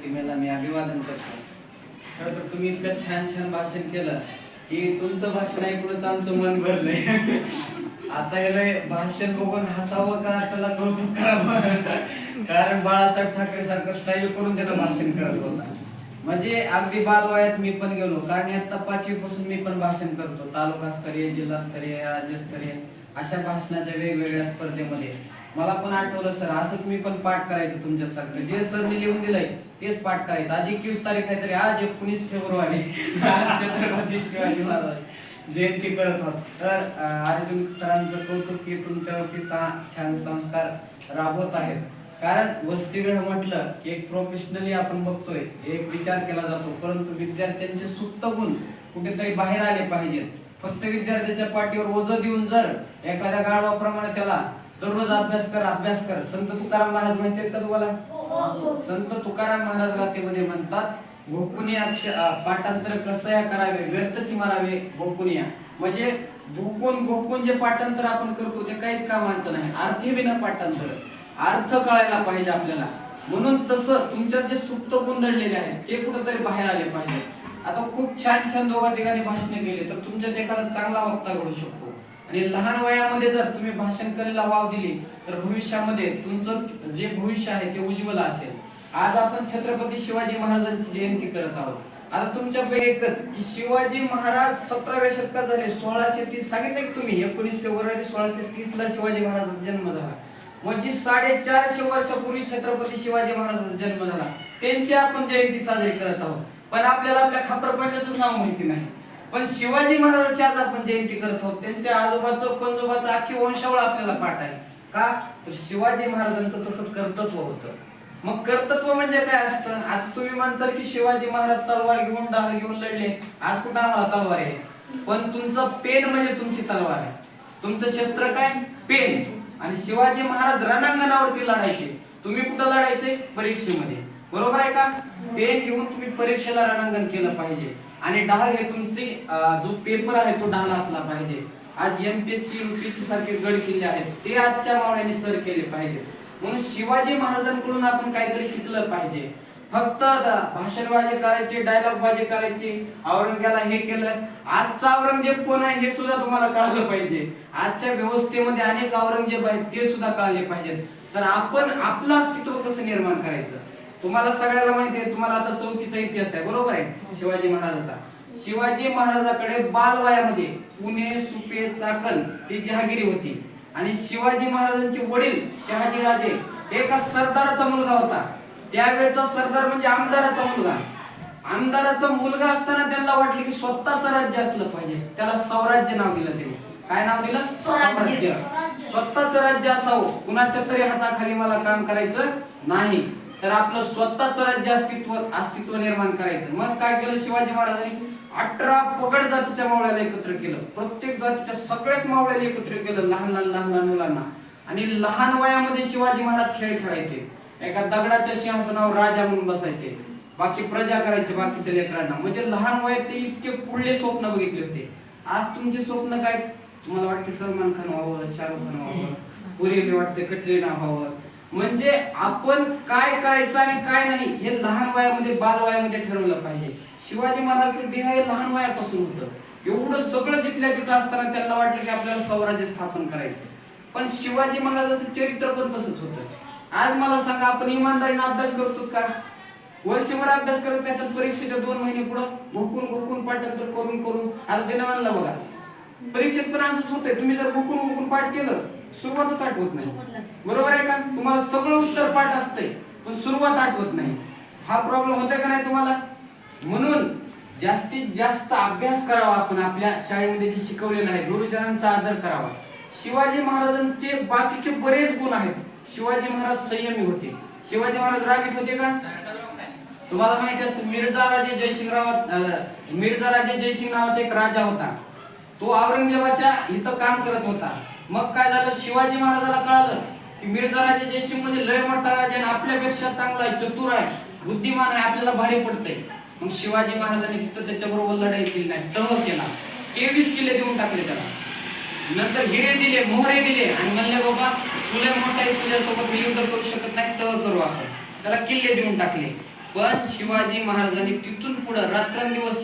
प्रतिमेला मी अभिवादन करतो. खरं तर तुम्ही इतकं छान छान भाषण केलं की तुमचं भाषण ऐकूनच आमचं मन भरलंय. आता हे भाषण बघून हसावं का त्याला कौतुक करावं, कारण बाळासाहेब ठाकरे सारखं स्टाईल करून त्याला भाषण करत होता. म्हणजे अगदी बालवयात मी पण गेलो, कारण आता 5वी पासून मी पण भाषण करतो. तालुकास्तरीय, जिल्हास्तरीय, राज्यस्तरीय अशा भाषणाच्या वेगवेगळ्या स्पर्धेमध्ये. मला पण आठवलं सर, असंच मी पण पाठ करायचं तुमच्यासारखं. जे सरने लिहून दिलंय तेच पाठ करायचं. आज 21 तारीख आहे तरी आज 19 फेब्रुवारी आज छत्रपती शिवाजी महाराज जयंती करत आहोत. तर अर्जुन सरांचं कौतुक की तुमच्यावरती छान संस्कार राबवत आहेत. कारण वसतिगृह म्हटलं की एक प्रोफेशनली आपण बघतोय, एक विचार केला जातो, परंतु विद्यार्थ्यांचे सुप्त गुण कुठेतरी बाहेर आले पाहिजेत. फक्त विद्यार्थ्याच्या पाठीवर ओझं देऊन जर एखाद्या गाढवाप्रमाणे त्याला दररोज अभ्यास कर. संत तुकाराम महाराज माहिती आहेत का तुम्हाला? संत तुकाराम महाराज गाथेमध्ये म्हणतात, भोकुनिया पाठांतर कसया करावे, व्यर्थची मारावे भोकुनिया. म्हणजे भोकून जे पाठांतर आपण करतो ते काहीच कामाचं नाही. अर्थविना पाठांतर, अर्थ कळायला पाहिजे आपल्याला. म्हणून तसं तुमच्यात जे सुप्त गुण दडलेले आहेत ते कुठेतरी बाहेर आले पाहिजे. आता खूप छान छान दोघा ठिकाणी भाषणे केली तर तुमच्यात एखादा चांगला वक्ता घडू शकतो. आणि लहान वयामध्ये जर तुम्ही भाषण करायला वाव दिली तर भविष्यामध्ये तुमचं जे भविष्य आहे ते उज्ज्वल असेल. आज आपण छत्रपती शिवाजी महाराजांची जयंती करत आहोत. आता तुमच्यापैकी एकच की शिवाजी महाराज 17व्या शतकात झाले. 1630 सांगितले की तुम्ही, 19 फेब्रुवारी 1630 ला शिवाजी महाराजांचा जन्म झाला. म्हणजे 450 वर्षापूर्वी छत्रपती शिवाजी महाराजांचा जन्म झाला. त्यांची आपण जयंती साजरी करत आहोत. पण आपल्याला आपल्या खापरपंजाचं नाव माहिती नाही. पण शिवाजी महाराजांची आज आपण जयंती करत आहोत. त्यांच्या आजोबाचं पंजोबाचं अख्खी वंशावळ आपल्याला पाठ आहे. का? तर शिवाजी महाराजांचं तसं कर्तृत्व होतं. मग कर्तृत्व म्हणजे काय असतं? आज तुम्ही म्हणताल की शिवाजी महाराज तलवार घेऊन ढाल घेऊन लढले. आज कुठं आम्हाला तलवार आहे, पण तुमचं पेन म्हणजे तुमची तलवार आहे. तुमचं शस्त्र काय? पेन. आणि शिवाजी महाराज रणांगणावरती लढायचे. तुम्ही कुठं लढायचे? परीक्षेमध्ये. बरोबर आहे का? पेन घेऊन तुम्ही परीक्षेला रणांगण केलं पाहिजे. आणि ढाल हे तुमची जो पेपर आहे तो ढाल असला पाहिजे. आज एमपीएससी यूपीएससी सारखे गड किल्ले आहेत ते आजच्या मावळ्यांनी सर केले पाहिजे. म्हणून शिवाजी महाराजांकडून आपण काहीतरी शिकलं पाहिजे. फक्त भाषणबाजी करायची, डायलॉग बाजी करायची, औरंगजेबाला हे केलं. आजचा औरंगजेब कोण आहे हे सुद्धा तुम्हाला कळलं पाहिजे. आजच्या व्यवस्थेमध्ये अनेक औरंगजेब आहेत ते सुद्धा कळले पाहिजेत. तर आपण आपलं अस्तित्व कसं निर्माण करायचं? तुम्हाला सगळ्याला माहिती आहे, तुम्हाला आता चौकीचा इतिहास आहे, बरोबर आहे शिवाजी महाराजांचा. शिवाजी महाराजाकडे बालवयामध्ये पुणे, सुपे, चाकण ही जहागिरी होती. आणि शिवाजी महाराजांचे वडील शहाजी राजे एका सरदाराचा मुलगा होता. त्यावेळेचा सरदार म्हणजे आमदाराचा मुलगा. आमदाराचा मुलगा असताना त्यांना वाटलं की स्वतःचं राज्य असलं पाहिजे. त्याला स्वराज्य नाव दिलं. त्यांनी काय नाव दिलं? स्वराज्य. स्वतःचं राज्य असावं, कुणाच्या तरी हाताखाली मला काम करायचं नाही, तर आपलं स्वतःचं राज्य अस्तित्व निर्माण करायचं. मग काय केलं शिवाजी महाराजांनी? 18 पगड जातीच्या मावळ्याला एकत्र केलं. प्रत्येक जातीच्या सगळ्याच मावळ्याला एकत्र केलं, लहान लहान मुलांना. आणि लहान वयामध्ये शिवाजी महाराज खेळ खेळायचे. एका दगडाच्या सिंहासनावर राजा म्हणून बसायचे, बाकी प्रजा करायचे बाकीच्या लेकरांना. म्हणजे लहान वयात ते इतके पुढले स्वप्न बघितले होते. आज तुमचे स्वप्न काय? तुम्हाला वाटते सलमान खान व्हावं, शाहरुख खान व्हावं, पुरीला वाटते कटरीना व्हावं. म्हणजे आपण काय करायचं आणि काय नाही हे लहान वयामध्ये, बाल वयामध्ये ठरवलं पाहिजे. शिवाजी महाराजांचं देह हे लहान वयापासून होतं. एवढं सगळं जिथल्या तिथं असताना त्यांना वाटलं की आपल्याला स्वराज्य स्थापन करायचं. पण शिवाजी महाराजांचं चरित्र पण तसंच होतं. आज मला सांगा, आपण इमानदारीने अभ्यास करतो का? वर्षभर अभ्यास करत नाही तर परीक्षेच्या 2 महिने पुढं भोकून पाठांतर करून आता देणं म्हणलं बघा. परीक्षेत पण असंच होतंय. तुम्ही जर भोकून पाठ केलं सुरुवातच आठवत नाही. बरोबर आहे का? तुम्हाला सगळं उत्तर पाठ असतंय पण सुरुवात आठवत नाही. हा प्रॉब्लेम होतोय का नाही तुम्हाला? म्हणून जास्तीत जास्त अभ्यास करावा. आपण आपल्या शाळेमध्ये जे शिकवलेलं आहे, गुरुजनांचा आदर करावा. शिवाजी महाराजांचे बाकीचे बरेच गुण आहेत. शिवाजी महाराज संयमी होते. शिवाजी महाराज रागीट होते का? तुम्हाला माहिती असेल, मिर्झा राजे जयसिंग नावाचा एक राजा होता. तो औरंगजेबाच्या इथं काम करत होता. मग काय झालं? शिवाजी महाराजाला कळालं की मिर्झा राजे जयसिंग म्हणजे लय मोठा राजा आणि आपल्यापेक्षा चांगला आहे, चतुर आहे, बुद्धिमान आहे, आपल्याला भारी पडतंय. मग शिवाजी महाराजांनी तिथं त्याच्याबरोबर लढाई केली नाही, तह केला. 23 किल्ले देऊन टाकले त्याला. नंतर हिरे दिले, मोहरे दिले आणि म्हणले बाबा तुला मोठा आहे, तुझ्यासोबत मी युद्ध करू शकत नाही, तह करू आपण. त्याला किल्ले देऊन टाकले. पण शिवाजी महाराजांनी तिथून पुढे रात्रंदिवस